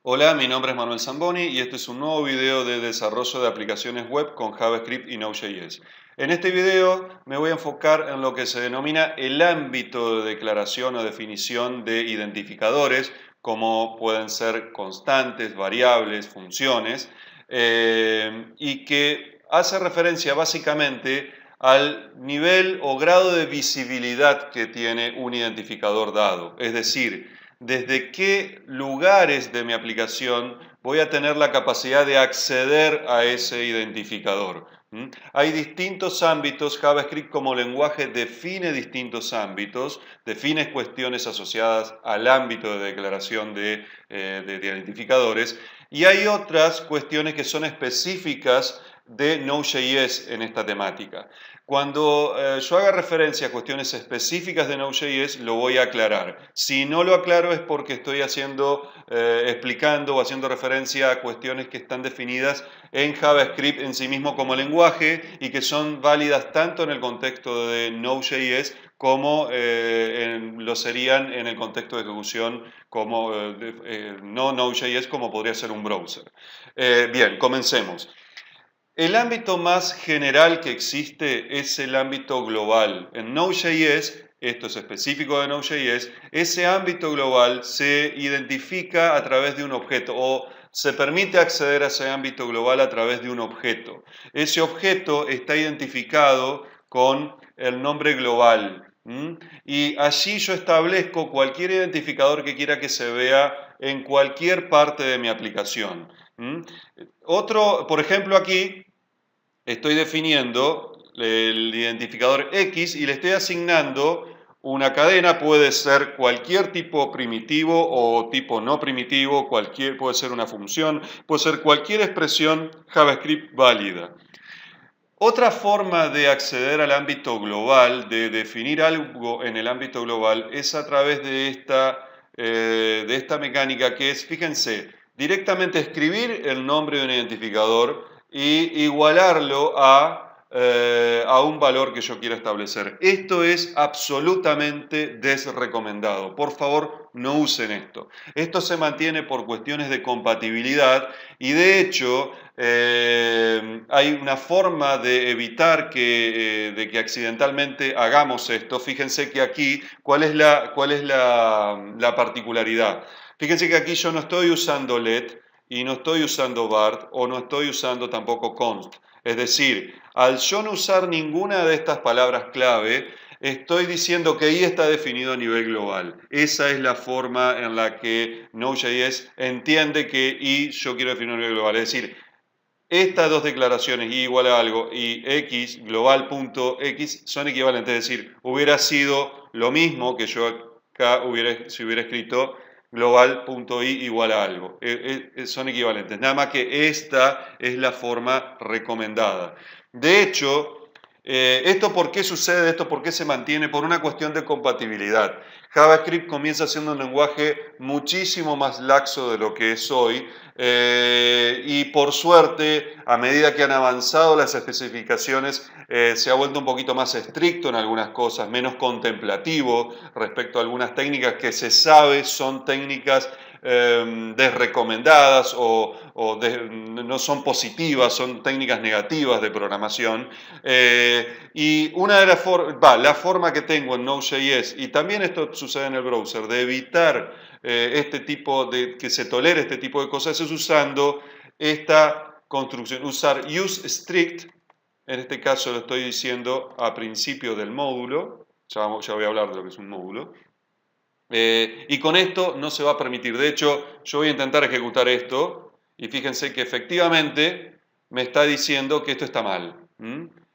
Hola, mi nombre es Manuel Zamboni y este es un nuevo video de desarrollo de aplicaciones web con JavaScript y Node.js. En este video me voy a enfocar en lo que se denomina el ámbito de declaración o definición de identificadores, como pueden ser constantes, variables, funciones, y que hace referencia básicamente al nivel o grado de visibilidad que tiene un identificador dado. Es decir, desde qué lugares de mi aplicación voy a tener la capacidad de acceder a ese identificador. Hay distintos ámbitos, JavaScript como lenguaje define distintos ámbitos, define cuestiones asociadas al ámbito de declaración de identificadores, y hay otras cuestiones que son específicas de Node.js en esta temática. Cuando yo haga referencia a cuestiones específicas de Node.js, lo voy a aclarar. Si no lo aclaro es porque estoy explicando o haciendo referencia a cuestiones que están definidas en JavaScript en sí mismo como lenguaje y que son válidas tanto en el contexto de Node.js como lo serían en el contexto de ejecución como no Node.js, como podría ser un browser. Bien, comencemos. El ámbito más general que existe es el ámbito global. En Node.js, esto es específico de Node.js, ese ámbito global se identifica a través de un objeto o se permite acceder a ese ámbito global a través de un objeto. Ese objeto está identificado con el nombre global. Y allí yo establezco cualquier identificador que quiera que se vea en cualquier parte de mi aplicación. Por ejemplo, aquí estoy definiendo el identificador X y le estoy asignando una cadena, puede ser cualquier tipo primitivo o tipo no primitivo, puede ser una función, puede ser cualquier expresión JavaScript válida. Otra forma de acceder al ámbito global, de definir algo en el ámbito global, es a través de esta mecánica que es, fíjense, directamente escribir el nombre de un identificador y igualarlo a un valor que yo quiera establecer. Esto es absolutamente desrecomendado. Por favor, no usen esto. Esto se mantiene por cuestiones de compatibilidad y de hecho hay una forma de evitar de que accidentalmente hagamos esto. Fíjense que aquí, ¿cuál es la particularidad? Fíjense que aquí yo no estoy usando let y no estoy usando Bart o no estoy usando tampoco const. Es decir, al yo no usar ninguna de estas palabras clave, estoy diciendo que I está definido a nivel global. Esa es la forma en la que Node.js entiende que I yo quiero definir a nivel global. Es decir, estas dos declaraciones, I igual a algo y X, global.x, son equivalentes. Es decir, hubiera sido lo mismo que yo acá si hubiera escrito global.i igual a algo. Son equivalentes. Nada más que esta es la forma recomendada. De hecho, ¿esto por qué sucede? ¿Esto por qué se mantiene? Por una cuestión de compatibilidad. JavaScript comienza siendo un lenguaje muchísimo más laxo de lo que es hoy. Y por suerte, a medida que han avanzado las especificaciones, se ha vuelto un poquito más estricto en algunas cosas, menos contemplativo respecto a algunas técnicas que se sabe son técnicas desrecomendadas no son positivas, son técnicas negativas de programación. Y una de la forma que tengo en Node.js, y también esto sucede en el browser, de evitar que se tolere este tipo de cosas es usando esta construcción, usar useStrict, en este caso lo estoy diciendo a principio del módulo, ya voy a hablar de lo que es un módulo, y con esto no se va a permitir. De hecho, yo voy a intentar ejecutar esto y fíjense que efectivamente me está diciendo que esto está mal.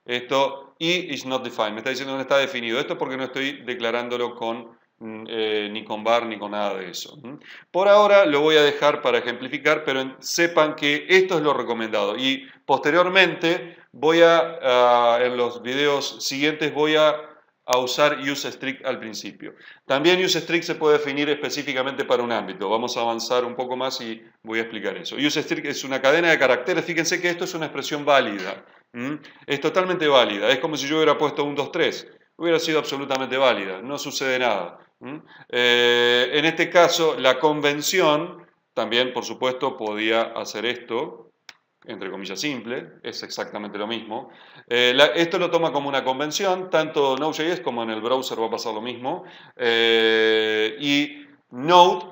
Esto, I is not defined, me está diciendo que no está definido. Esto porque no estoy declarándolo ni con var ni con nada de eso. Por ahora lo voy a dejar para ejemplificar, pero sepan que esto es lo recomendado. Y posteriormente en los videos siguientes voy a usar useStrict al principio. También useStrict se puede definir específicamente para un ámbito. Vamos a avanzar un poco más y voy a explicar eso. useStrict es una cadena de caracteres. Fíjense que esto es una expresión válida. Es totalmente válida. Es como si yo hubiera puesto 1, 2, 3. Hubiera sido absolutamente válida. No sucede nada. En este caso, la convención También, por supuesto, podía hacer esto, entre comillas simple, es exactamente lo mismo. Esto lo toma como una convención, tanto Node.js como en el browser va a pasar lo mismo. Y Node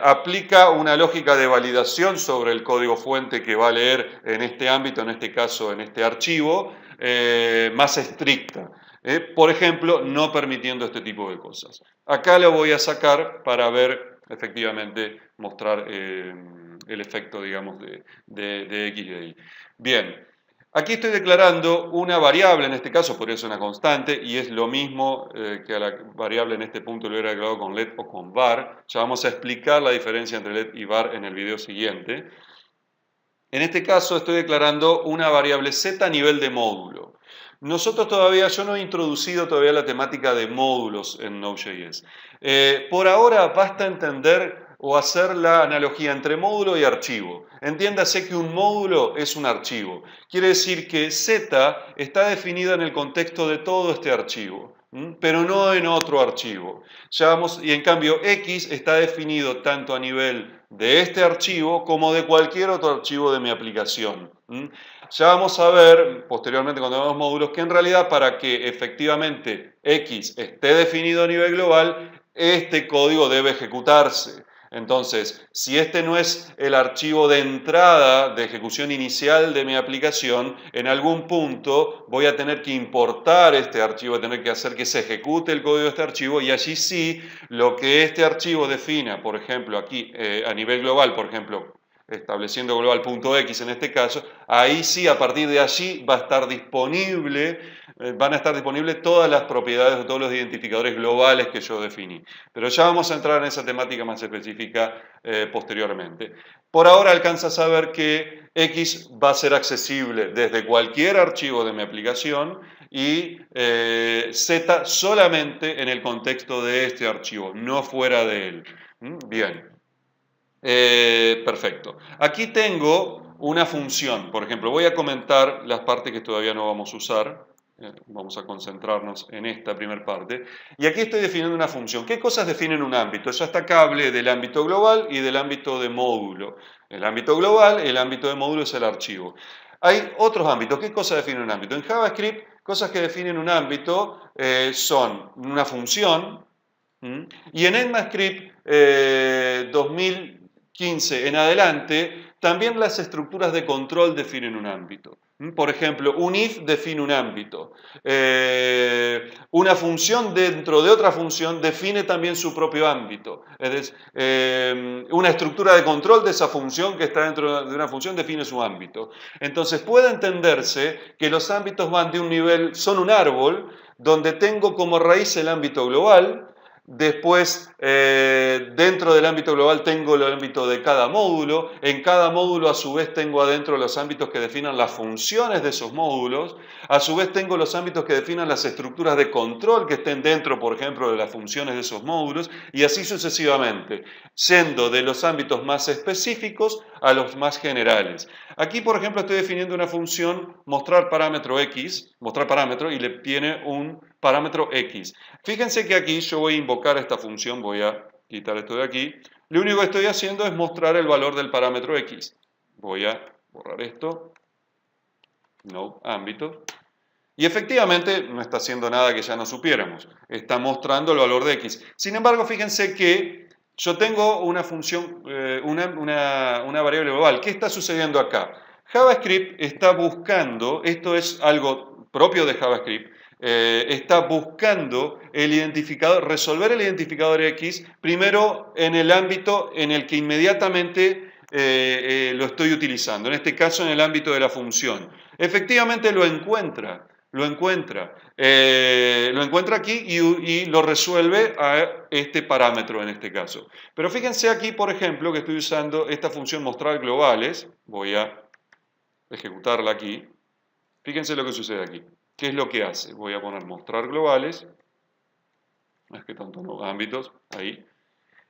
aplica una lógica de validación sobre el código fuente que va a leer en este ámbito, en este caso, en este archivo, más estricta. Por ejemplo, no permitiendo este tipo de cosas. Acá lo voy a sacar para ver, efectivamente, mostrar el efecto, digamos, de X y de Y. Bien, aquí estoy declarando una variable, en este caso podría ser una constante, y es lo mismo que a la variable en este punto lo hubiera declarado con let o con var. Ya vamos a explicar la diferencia entre let y var en el video siguiente. En este caso estoy declarando una variable z a nivel de módulo. Nosotros todavía, yo no he introducido todavía la temática de módulos en Node.js. Por ahora basta entender o hacer la analogía entre módulo y archivo. Entiéndase que un módulo es un archivo. Quiere decir que z está definida en el contexto de todo este archivo, pero no en otro archivo. Y en cambio X está definido tanto a nivel de este archivo como de cualquier otro archivo de mi aplicación. Ya vamos a ver posteriormente cuando veamos módulos que en realidad para que efectivamente X esté definido a nivel global, este código debe ejecutarse. Entonces, si este no es el archivo de entrada de ejecución inicial de mi aplicación, en algún punto voy a tener que importar este archivo, voy a tener que hacer que se ejecute el código de este archivo y allí sí, lo que este archivo defina, por ejemplo, aquí a nivel global, por ejemplo, estableciendo global.x en este caso, ahí sí, a partir de allí va a estar disponible, van a estar disponibles todas las propiedades de todos los identificadores globales que yo definí. Pero ya vamos a entrar en esa temática más específica posteriormente. Por ahora alcanza a saber que X va a ser accesible desde cualquier archivo de mi aplicación y Z solamente en el contexto de este archivo, no fuera de él. Bien. Perfecto. Aquí tengo una función, por ejemplo, voy a comentar las partes que todavía no vamos a usar, vamos a concentrarnos en esta primera parte, y aquí estoy definiendo una función. ¿Qué cosas definen un ámbito? Ya está acá hablé del ámbito global y del ámbito de módulo. El ámbito global, el ámbito de módulo es el archivo. Hay otros ámbitos. ¿Qué cosas definen un ámbito? En JavaScript, cosas que definen un ámbito son una función, y en ECMAScript 2015 en adelante, también las estructuras de control definen un ámbito. Por ejemplo, un if define un ámbito. Una función dentro de otra función define también su propio ámbito. Es decir, una estructura de control de esa función que está dentro de una función define su ámbito. Entonces puede entenderse que los ámbitos van de un nivel, son un árbol, donde tengo como raíz el ámbito global. Después, dentro del ámbito global tengo el ámbito de cada módulo. En cada módulo, a su vez, tengo adentro los ámbitos que definan las funciones de esos módulos. A su vez, tengo los ámbitos que definan las estructuras de control que estén dentro, por ejemplo, de las funciones de esos módulos. Y así sucesivamente, yendo de los ámbitos más específicos a los más generales. Aquí, por ejemplo, estoy definiendo una función mostrar parámetro X, mostrar parámetro, y le tiene un parámetro X. Fíjense que aquí yo voy a invocar esta función, voy a quitar esto de aquí. Lo único que estoy haciendo es mostrar el valor del parámetro X. Voy a borrar esto, no ámbito. Y efectivamente no está haciendo nada que ya no supiéramos. Está mostrando el valor de X. Sin embargo, fíjense que yo tengo una función, una variable global. ¿Qué está sucediendo acá? JavaScript está buscando, esto es algo propio de JavaScript, está buscando el identificador, resolver el identificador X, primero en el ámbito en el que inmediatamente lo estoy utilizando, en este caso en el ámbito de la función. Efectivamente lo encuentra aquí y lo resuelve a este parámetro en este caso. Pero fíjense aquí, por ejemplo, que estoy usando esta función mostrar globales, voy a ejecutarla aquí. Fíjense lo que sucede aquí. ¿Qué es lo que hace? Voy a poner mostrar globales, no es que tanto no, ámbitos, ahí.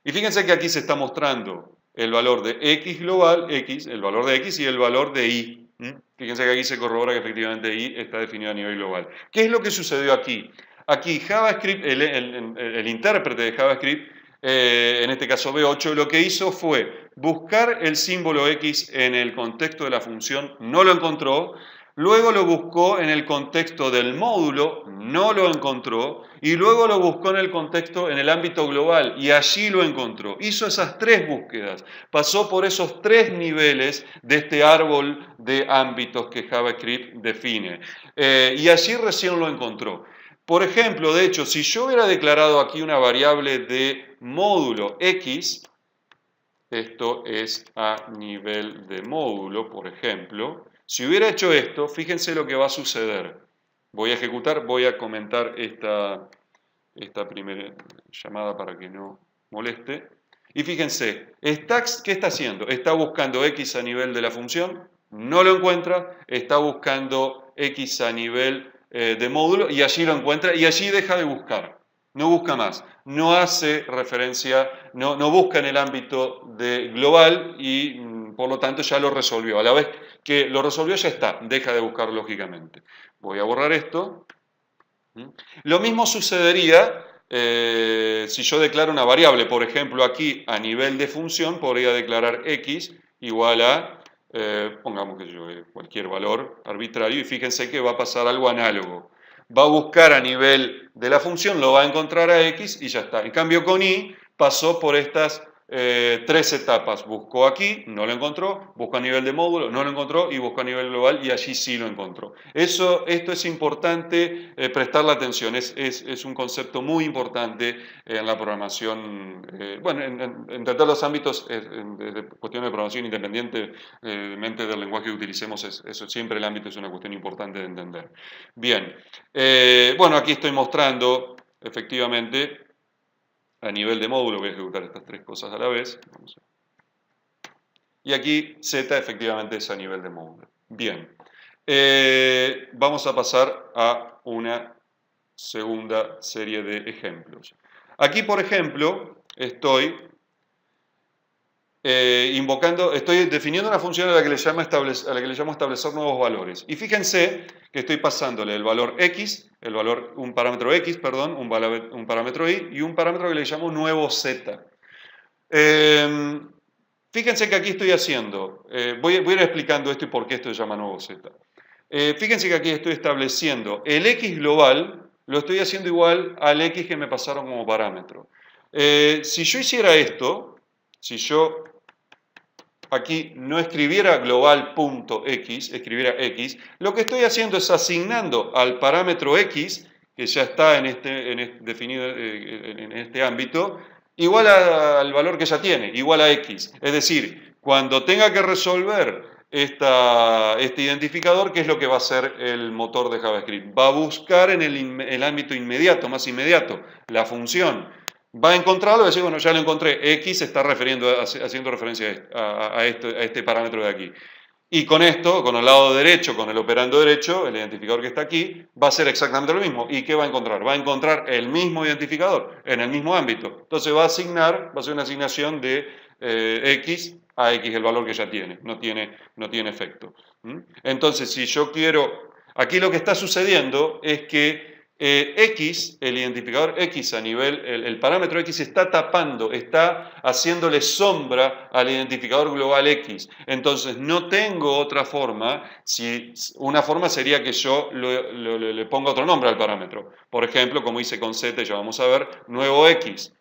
Y fíjense que aquí se está mostrando el valor de X global, X, el valor de X y el valor de Y. Fíjense que aquí se corrobora que efectivamente Y está definido a nivel global. ¿Qué es lo que sucedió aquí? Aquí JavaScript, el intérprete de JavaScript, en este caso V8, lo que hizo fue buscar el símbolo X en el contexto de la función, no lo encontró. Luego lo buscó en el contexto del módulo, no lo encontró, y luego lo buscó en el contexto, en el ámbito global, y allí lo encontró. Hizo esas tres búsquedas, pasó por esos tres niveles de este árbol de ámbitos que JavaScript define, y allí recién lo encontró. Por ejemplo, de hecho, si yo hubiera declarado aquí una variable de módulo X, esto es a nivel de módulo, por ejemplo. Si hubiera hecho esto, fíjense lo que va a suceder. Voy a ejecutar, voy a comentar esta primera llamada para que no moleste. Y fíjense, ¿qué está haciendo? Está buscando X a nivel de la función, no lo encuentra, está buscando X a nivel de módulo y allí lo encuentra y allí deja de buscar. No busca más, no hace referencia, no busca en el ámbito de global y por lo tanto ya lo resolvió. A la vez que lo resolvió ya está, deja de buscar lógicamente. Voy a borrar esto. Lo mismo sucedería si yo declaro una variable. Por ejemplo, aquí a nivel de función podría declarar x igual a, pongamos que yo cualquier valor arbitrario y fíjense que va a pasar algo análogo. Va a buscar a nivel de la función, lo va a encontrar a x y ya está. En cambio con i pasó por estas tres etapas. Buscó aquí, no lo encontró, buscó a nivel de módulo, no lo encontró y buscó a nivel global y allí sí lo encontró. Esto es importante prestarle atención, es un concepto muy importante en la programación, bueno, en tratar los ámbitos, de cuestiones de programación independientemente del lenguaje que utilicemos, eso siempre el ámbito es una cuestión importante de entender. Bien, bueno, aquí estoy mostrando efectivamente a nivel de módulo, voy a ejecutar estas tres cosas a la vez. Y aquí Z efectivamente es a nivel de módulo. Bien, vamos a pasar a una segunda serie de ejemplos. Aquí, por ejemplo, estoy estoy definiendo una función a la que le llamo establecer nuevos valores. Y fíjense que estoy pasándole el valor x, un parámetro x, perdón, un parámetro y y un parámetro que le llamo nuevo z. Fíjense que aquí estoy haciendo, voy a ir explicando esto y por qué esto se llama nuevo z. Fíjense que aquí estoy estableciendo el x global, lo estoy haciendo igual al x que me pasaron como parámetro. Si yo hiciera esto, si yo aquí no escribiera global.x, escribiera x, lo que estoy haciendo es asignando al parámetro x, que ya está definido en este ámbito, igual al valor que ya tiene, igual a x. Es decir, cuando tenga que resolver este identificador, ¿qué es lo que va a hacer el motor de JavaScript? Va a buscar en el ámbito inmediato, más inmediato, la función. Va a encontrarlo y decir, bueno, ya lo encontré, x está haciendo referencia a este parámetro de aquí. Y con esto, con el lado derecho, con el operando derecho, el identificador que está aquí, va a ser exactamente lo mismo. ¿Y qué va a encontrar? Va a encontrar el mismo identificador en el mismo ámbito. Entonces va a hacer una asignación de x a x, el valor que ya tiene. No tiene efecto. Entonces, si yo quiero... Aquí lo que está sucediendo es que X, el identificador X a nivel, el parámetro X está tapando, está haciéndole sombra al identificador global X. Entonces no tengo otra forma, una forma sería que yo le ponga otro nombre al parámetro. Por ejemplo, como hice con Z, ya vamos a ver, nuevo X.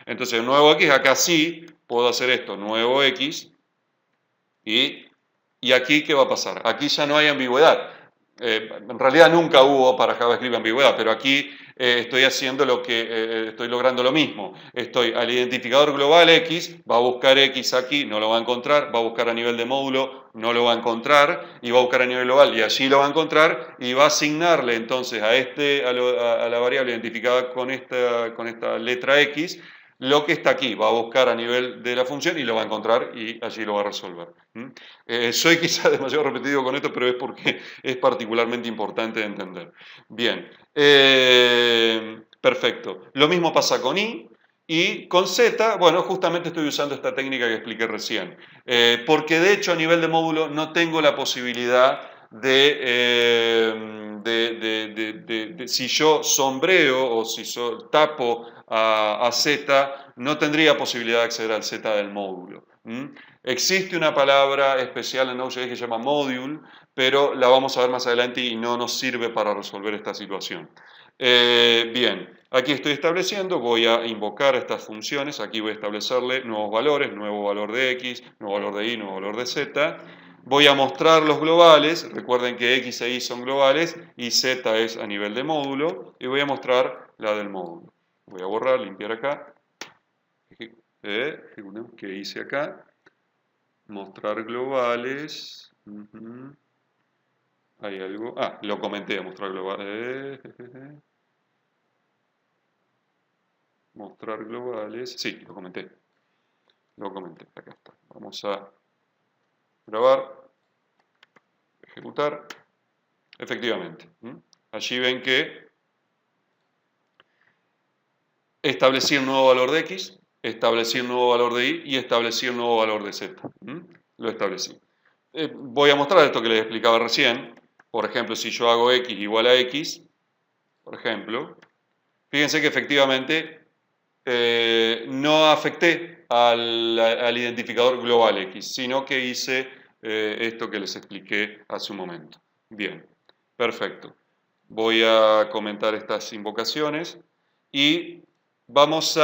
Entonces el nuevo X, acá sí puedo hacer esto, nuevo X, y aquí ¿qué va a pasar? Aquí ya no hay ambigüedad. En realidad nunca hubo para JavaScript ambigüedad, pero aquí estoy haciendo estoy logrando lo mismo. Estoy al identificador global X, va a buscar X aquí, no lo va a encontrar, va a buscar a nivel de módulo, no lo va a encontrar, y va a buscar a nivel global, y allí lo va a encontrar, y va a asignarle entonces a la variable identificada con esta letra X, lo que está aquí, va a buscar a nivel de la función y lo va a encontrar y allí lo va a resolver. Soy quizás demasiado repetitivo con esto, pero es porque es particularmente importante de entender. Bien, perfecto. Lo mismo pasa con i. Y con Z, bueno, justamente estoy usando esta técnica que expliqué recién, porque de hecho a nivel de módulo no tengo la posibilidad si yo sombreo o si yo tapo a Z, no tendría posibilidad de acceder al Z del módulo. Existe una palabra especial en Node.js que se llama module, pero la vamos a ver más adelante y no nos sirve para resolver esta situación. Bien, aquí estoy estableciendo, voy a invocar estas funciones, aquí voy a establecerle nuevos valores, nuevo valor de x, nuevo valor de y, nuevo valor de z. Voy a mostrar los globales, recuerden que x e y son globales y z es a nivel de módulo, y voy a mostrar la del módulo. Voy a borrar, limpiar acá, ¿qué hice acá? Mostrar globales, hay algo, lo comenté, mostrar globales, mostrar globales, sí, lo comenté, acá está. Vamos a grabar, ejecutar, efectivamente. Allí ven que establecí un nuevo valor de x, establecí un nuevo valor de y y establecí un nuevo valor de z. Lo establecí. Voy a mostrar esto que les explicaba recién. Por ejemplo, si yo hago x igual a x, por ejemplo, fíjense que efectivamente no afecté al identificador global x, sino que hice esto que les expliqué hace un momento. Bien, perfecto. Voy a comentar estas invocaciones y vamos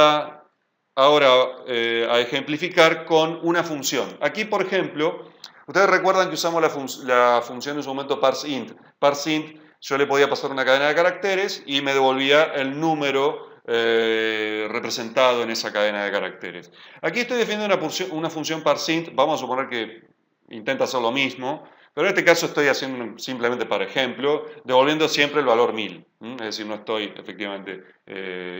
ahora a ejemplificar con una función. Aquí, por ejemplo, ustedes recuerdan que usamos la función en su momento parseInt. ParseInt, yo le podía pasar una cadena de caracteres y me devolvía el número representado en esa cadena de caracteres. Aquí estoy definiendo una función parseInt, vamos a suponer que intenta hacer lo mismo, pero en este caso estoy haciendo simplemente para ejemplo, devolviendo siempre el valor 1000, es decir, no estoy efectivamente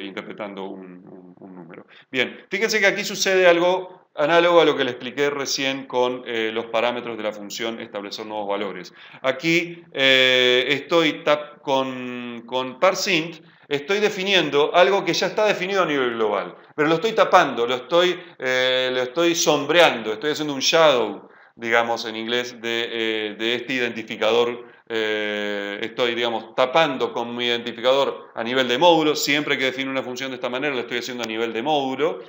interpretando un número. Bien, fíjense que aquí sucede algo análogo a lo que le expliqué recién con los parámetros de la función establecer nuevos valores. Aquí estoy con parseInt, estoy definiendo algo que ya está definido a nivel global, pero lo estoy tapando, lo estoy sombreando, estoy haciendo un shadow, digamos en inglés, de este identificador. Estoy, digamos, tapando con mi identificador a nivel de módulo. Siempre que defino una función de esta manera, lo estoy haciendo a nivel de módulo.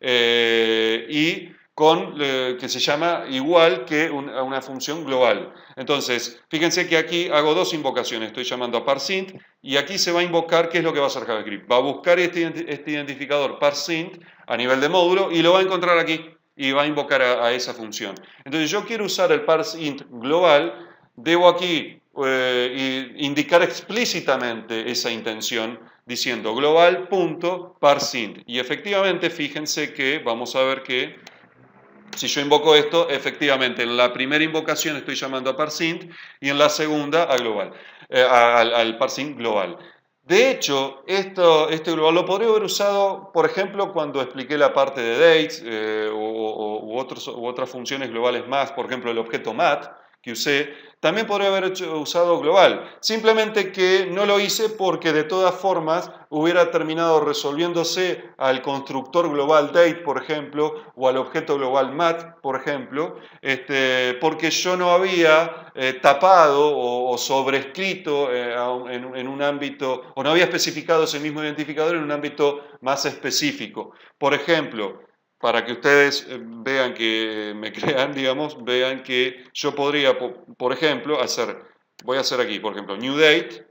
Y con que se llama igual que una función global. Entonces, fíjense que aquí hago dos invocaciones. Estoy llamando a parseInt y aquí se va a invocar, ¿qué es lo que va a hacer JavaScript? Va a buscar este identificador parseInt a nivel de módulo y lo va a encontrar aquí y va a invocar a esa función. Entonces, yo quiero usar el parseInt global, debo aquí indicar explícitamente esa intención diciendo global.parseInt. Y efectivamente, fíjense que vamos a ver que si yo invoco esto, efectivamente en la primera invocación estoy llamando a parseInt y en la segunda a global, al parseInt global. De hecho, este global lo podría haber usado, por ejemplo, cuando expliqué la parte de dates u otras funciones globales más, por ejemplo, el objeto mat que usé, también podría haber usado global. Simplemente que no lo hice porque de todas formas hubiera terminado resolviéndose al constructor global date, por ejemplo, o al objeto global mat, por ejemplo, porque yo no había tapado o sobrescrito en un ámbito, o no había especificado ese mismo identificador en un ámbito más específico. Por ejemplo, para que ustedes vean que me crean, digamos, vean que yo podría, por ejemplo, voy a hacer aquí, por ejemplo, new date,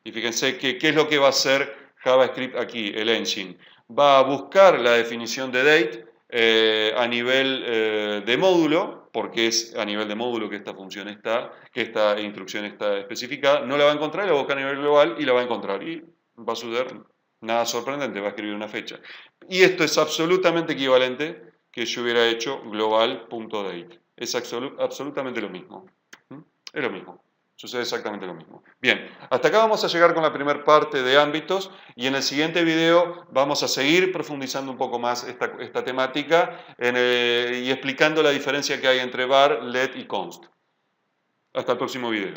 y fíjense que qué es lo que va a hacer JavaScript aquí, el engine. Va a buscar la definición de date a nivel de módulo, porque es a nivel de módulo que esta función está, que esta instrucción está especificada, no la va a encontrar, la va a buscar a nivel global y la va a encontrar. Y va a suceder nada sorprendente, va a escribir una fecha. Y esto es absolutamente equivalente que yo hubiera hecho global.date. Es absolutamente lo mismo. Es lo mismo. Sucede exactamente lo mismo. Bien, hasta acá vamos a llegar con la primera parte de ámbitos y en el siguiente video vamos a seguir profundizando un poco más esta temática y explicando la diferencia que hay entre var, let y const. Hasta el próximo video.